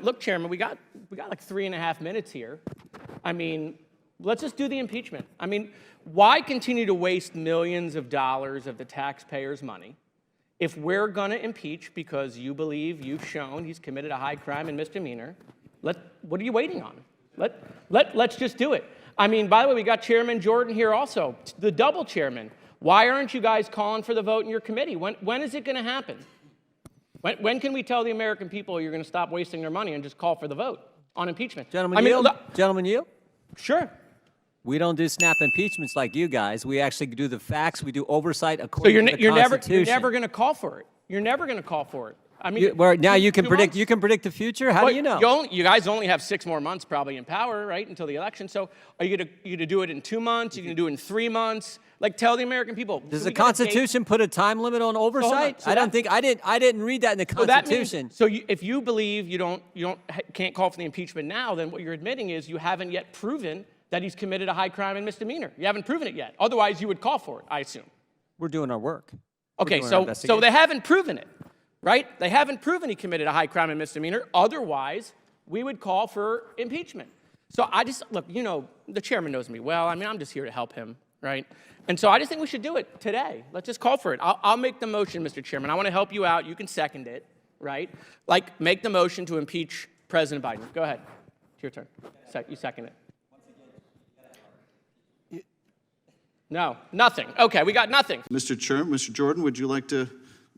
Look, Chairman, we got like 3.5 minutes here. I mean, let's just do the impeachment. I mean, why continue to waste millions of dollars of the taxpayers' money if we're going to impeach because you believe you've shown he's committed a high crime and misdemeanor? What are you waiting on? Let's just do it. I mean, by the way, we got Chairman Jordan here also, the double chairman. Why aren't you guys calling for the vote in your committee? When is it going to happen? When can we tell the American people you're going to stop wasting their money and just call for the vote on impeachment? Gentlemen, you? Sure. We don't do snap impeachments like you guys. We actually do the facts. We do oversight according to the Constitution. You're never going to call for it. You're never going to call for it. I mean, you can predict the future. How do you know? You guys only have 6 more months probably in power, right, until the election. So are you going to do it in 2 months? Are you going to do it in 3 months? Like, tell the American people. Does the Constitution put a time limit on oversight? I didn't read that in the Constitution. If you believe you can't call for the impeachment now, then what you're admitting is you haven't yet proven that he's committed a high crime and misdemeanor. You haven't proven it yet. Otherwise, you would call for it, I assume. We're doing our work. Okay, so they haven't proven it, right? They haven't proven he committed a high crime and misdemeanor. Otherwise, we would call for impeachment. So look, the chairman knows me well. I mean, I'm just here to help him, right? And so I just think we should do it today. Let's just call for it. I'll make the motion, Mr. Chairman. I want to help you out. You can second it, right? Like, make the motion to impeach President Biden. Go ahead. It's your turn. You second it. No, nothing. Okay, we got nothing. Mr. Chairman, Mr. Jordan, would you like me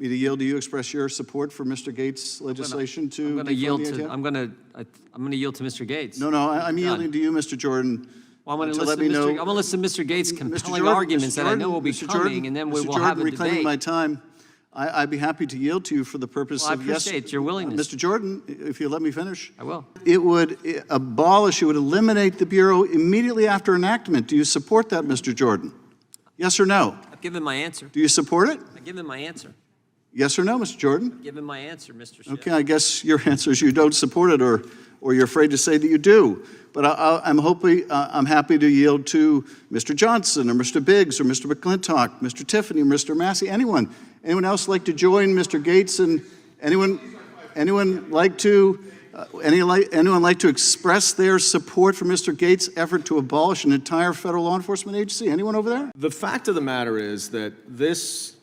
to yield to you, express your support for Mr. Gates' legislation I'm going to yield to Mr. Gates. No, I'm yielding to you, Mr. Jordan. Well, I'm going to listen to Mr. Gates' compelling arguments that I know will be coming, and then we will have a debate. Reclaiming my time, I'd be happy to yield to you for the purpose of... I appreciate your willingness. Mr. Jordan, if you let me finish. I will. It would eliminate the Bureau immediately after enactment. Do you support that, Mr. Jordan? Yes or no? I've given my answer. Do you support it? I've given my answer. Yes or no, Mr. Jordan? I've given my answer, Mr. Schiff. Okay, I guess your answer is you don't support it, or you're afraid to say that you do. But I'm happy to yield to Mr. Johnson or Mr. Biggs or Mr. McClintock, Mr. Tiffany, Mr. Massey, anyone. Anyone else like to join Mr. Gates? And anyone like to express their support for Mr. Gates' effort to abolish an entire federal law enforcement agency? Anyone over there? The fact of the matter is that this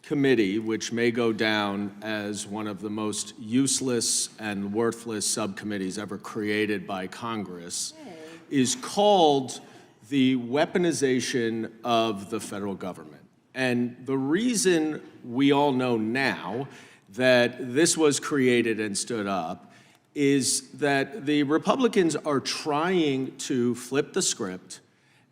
committee, which may go down as one of the most useless and worthless subcommittees ever created by Congress, is called the weaponization of the federal government. And the reason we all know now that this was created and stood up is that the Republicans are trying to flip the script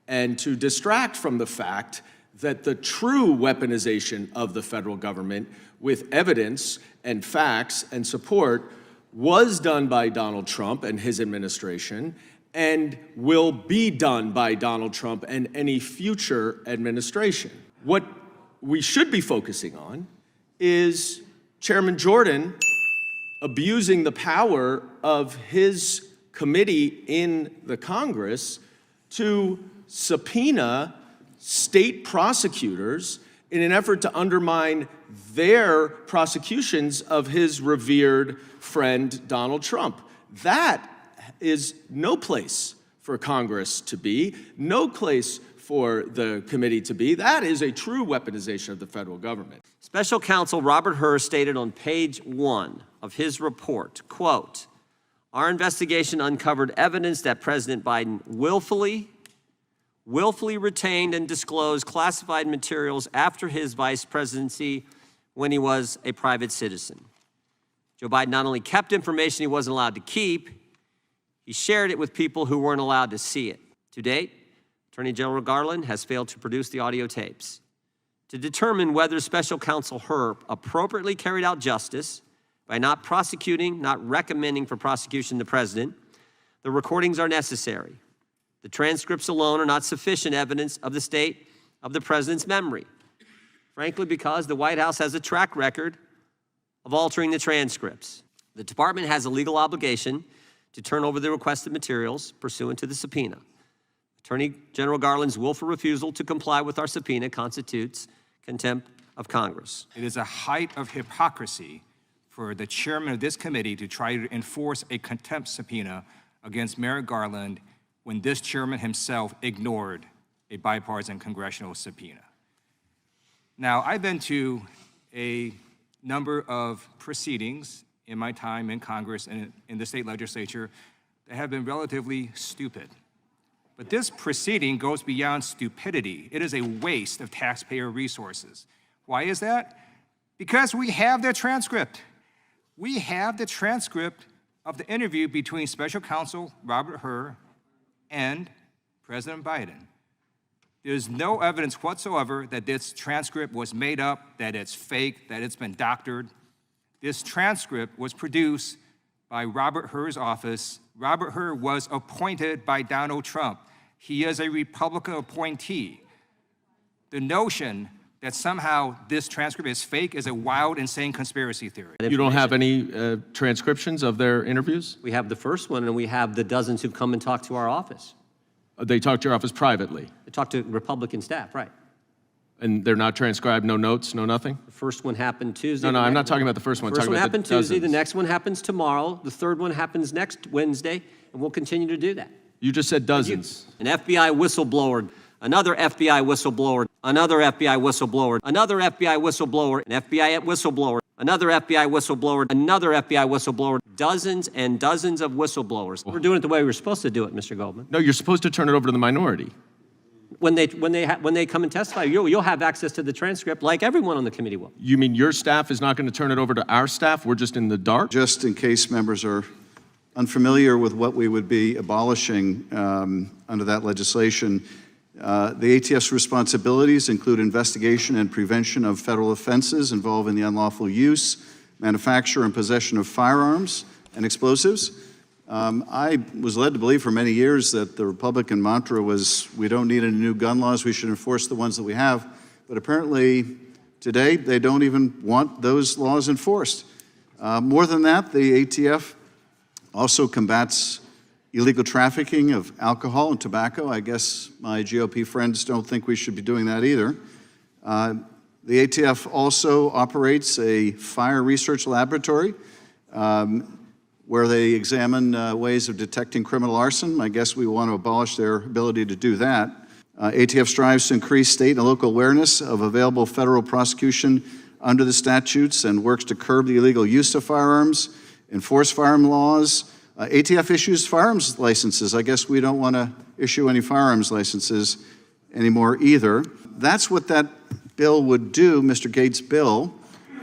and to distract from the fact that the true weaponization of the federal government with evidence and facts and support was done by Donald Trump and his administration and will be done by Donald Trump and any future administration. What we should be focusing on is Chairman Jordan abusing the power of his committee in the Congress to subpoena state prosecutors in an effort to undermine their prosecutions of his revered friend, Donald Trump. That is no place for Congress to be, no place for the committee to be. That is a true weaponization of the federal government. Special Counsel Robert Hur stated on page 1 of his report, quote, "Our investigation uncovered evidence that President Biden willfully retained and disclosed classified materials after his vice presidency when he was a private citizen. Joe Biden not only kept information he wasn't allowed to keep, he shared it with people who weren't allowed to see it. To date, Attorney General Garland has failed to produce the audio tapes. To determine whether Special Counsel Hur appropriately carried out justice by not prosecuting, not recommending for prosecution the president, the recordings are necessary. The transcripts alone are not sufficient evidence of the state of the president's memory, frankly, because the White House has a track record of altering the transcripts. The department has a legal obligation to turn over the requested materials pursuant to the subpoena. Attorney General Garland's willful refusal to comply with our subpoena constitutes contempt of Congress." It is a height of hypocrisy for the chairman of this committee to try to enforce a contempt subpoena against Merrick Garland when this chairman himself ignored a bipartisan congressional subpoena. Now, I've been to a number of proceedings in my time in Congress and in the state legislature that have been relatively stupid. But this proceeding goes beyond stupidity. It is a waste of taxpayer resources. Why is that? Because we have the transcript. We have the transcript of the interview between Special Counsel Robert Hur and President Biden. There's no evidence whatsoever that this transcript was made up, that it's fake, that it's been doctored. This transcript was produced by Robert Hur's office. Robert Hur was appointed by Donald Trump. He is a Republican appointee. The notion that somehow this transcript is fake is a wild, insane conspiracy theory. You don't have any transcriptions of their interviews? We have the first one, and we have the dozens who come and talk to our office. They talk to your office privately? They talk to Republican staff, right. And they're not transcribed, no notes, no nothing? The first one happened Tuesday. No, I'm not talking about the first one. The first one happened Tuesday, the dozens. next one happens tomorrow, the third one happens next Wednesday, and we'll continue to do that. You just said dozens. An FBI whistleblower, another FBI whistleblower, another FBI whistleblower, another FBI whistleblower, an FBI whistleblower, another FBI whistleblower, another FBI whistleblower, dozens and dozens of whistleblowers. We're doing it the way we're supposed to do it, Mr. Goldman. No, you're supposed to turn it over to the minority. When they come and testify, you'll have access to the transcript like everyone on the committee will. You mean your staff is not going to turn it over to our staff? We're just in the dark? Just in case members are unfamiliar with what we would be abolishing under that legislation, the ATF's responsibilities include investigation and prevention of federal offenses involving the unlawful use, manufacture, and possession of firearms and explosives. I was led to believe for many years that the Republican mantra was, we don't need any new gun laws, we should enforce the ones that we have. But apparently, today, they don't even want those laws enforced. More than that, the ATF also combats illegal trafficking of alcohol and tobacco. I guess my GOP friends don't think we should be doing that either. The ATF also operates a fire research laboratory where they examine ways of detecting criminal arson. I guess we want to abolish their ability to do that. ATF strives to increase state and local awareness of available federal prosecution under the statutes and works to curb the illegal use of firearms, enforce firearm laws. ATF issues firearms licenses. I guess we don't want to issue any firearms licenses anymore either. That's what that bill would do, Mr. Gates' bill.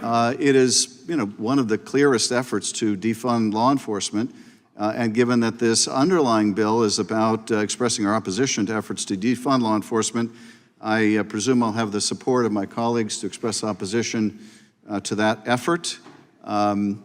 It is, one of the clearest efforts to defund law enforcement. And given that this underlying bill is about expressing our opposition to efforts to defund law enforcement, I presume I'll have the support of my colleagues to express opposition to that effort. And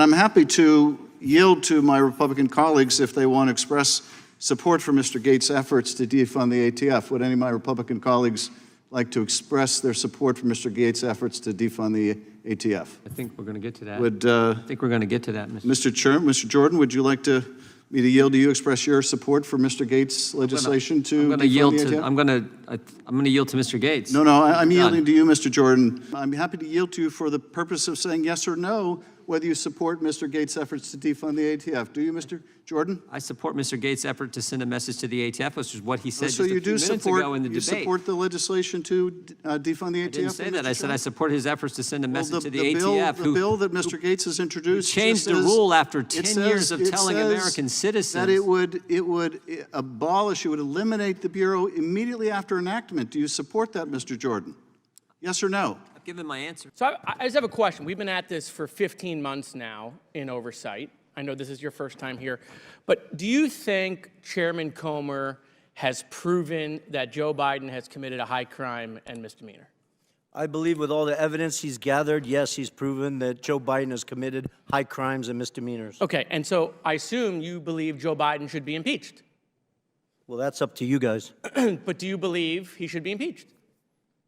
I'm happy to yield to my Republican colleagues if they want to express support for Mr. Gates' efforts to defund the ATF. Would any of my Republican colleagues like to express their support for Mr. Gates' efforts to defund the ATF? I think we're going to get to that. I think we're going to get to that, Mr. Chair, Mr. Jordan, would you like me to yield to you, express your support for Mr. Gates' legislation to defund the ATF? I'm going to yield to Mr. Gates. No, I'm yielding to you, Mr. Jordan. I'm happy to yield to you for the purpose of saying yes or no whether you support Mr. Gates' efforts to defund the ATF. Do you, Mr. Jordan? I support Mr. Gates' effort to send a message to the ATF, which is what he said So just a you few do minutes support, ago in the you debate. support the legislation to defund the ATF? I didn't say that. I said I support his efforts to send a message to the bill, ATF. The bill that Mr. Gates has introduced changed the rule after 10 years of telling American citizens that it would abolish, it would eliminate the Bureau immediately after enactment. Do you support that, Mr. Jordan? Yes or no? I've given my answer. So I just have a question. We've been at this for 15 months now in oversight. I know this is your first time here. But do you think Chairman Comer has proven that Joe Biden has committed a high crime and misdemeanor? I believe with all the evidence he's gathered, yes, he's proven that Joe Biden has committed high crimes and misdemeanors. Okay, and so I assume you believe Joe Biden should be impeached. Well, that's up to you guys. But do you believe he should be impeached?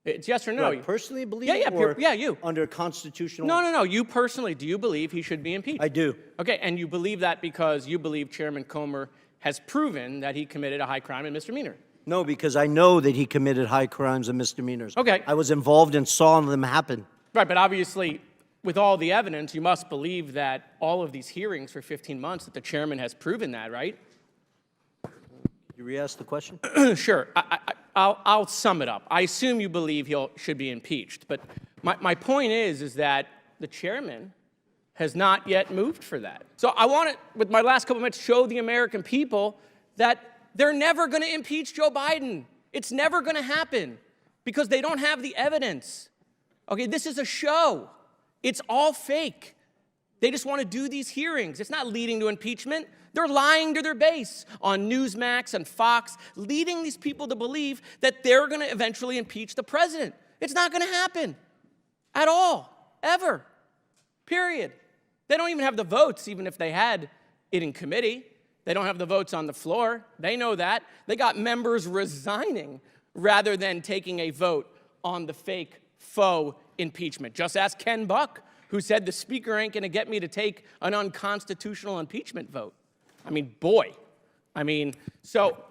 It's yes or no. Do I personally believe you. Under constitutional... No. You personally, do you believe he should be impeached? I do. Okay, and you believe that because you believe Chairman Comer has proven that he committed a high crime and misdemeanor? No, because I know that he committed high crimes and misdemeanors. Okay. I was involved and saw them happen. Right, but obviously, with all the evidence, you must believe that all of these hearings for 15 months, that the chairman has proven that, right? You re-ask the question? Sure. I'll sum it up. I assume you believe he should be impeached, but my point is that the chairman has not yet moved for that. So I want to, with my last couple minutes, show the American people that they're never going to impeach Joe Biden. It's never going to happen because they don't have the evidence. Okay, this is a show. It's all fake. They just want to do these hearings. It's not leading to impeachment. They're lying to their base on Newsmax and Fox, leading these people to believe that they're going to eventually impeach the president. It's not going to happen at all, ever, period. They don't even have the votes, even if they had it in committee. They don't have the votes on the floor. They know that. They got members resigning rather than taking a vote on the fake, faux impeachment. Just ask Ken Buck, who said the speaker ain't going to get me to take an unconstitutional impeachment vote. I mean, boy. I mean, so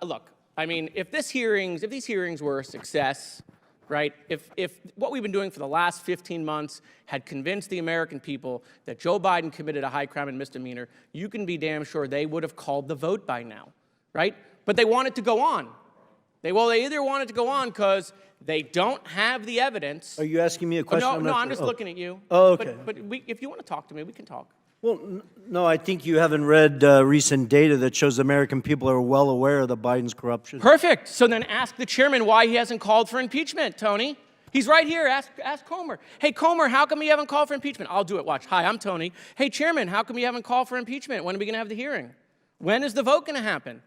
look. I mean, if these hearings were a success, right? If what we've been doing for the last 15 months had convinced the American people that Joe Biden committed a high crime and misdemeanor, you can be damn sure they would have called the vote by now, right? But they want it to go on. They either want it to go on because they don't have the evidence. Are you asking me a question? No, I'm just looking at you. Oh, okay. But if you want to talk to me, we can talk. Well, no, I think you haven't read recent data that shows American people are well aware of the Biden's corruption. Perfect. So then ask the chairman why he hasn't called for impeachment, Tony. He's right here. Ask Comer. Hey, Comer, how come you haven't called for impeachment? I'll do it. Watch. Hi, I'm Tony. Hey, chairman, how come you haven't called for impeachment? When are we going to have the hearing? When is the vote going to happen?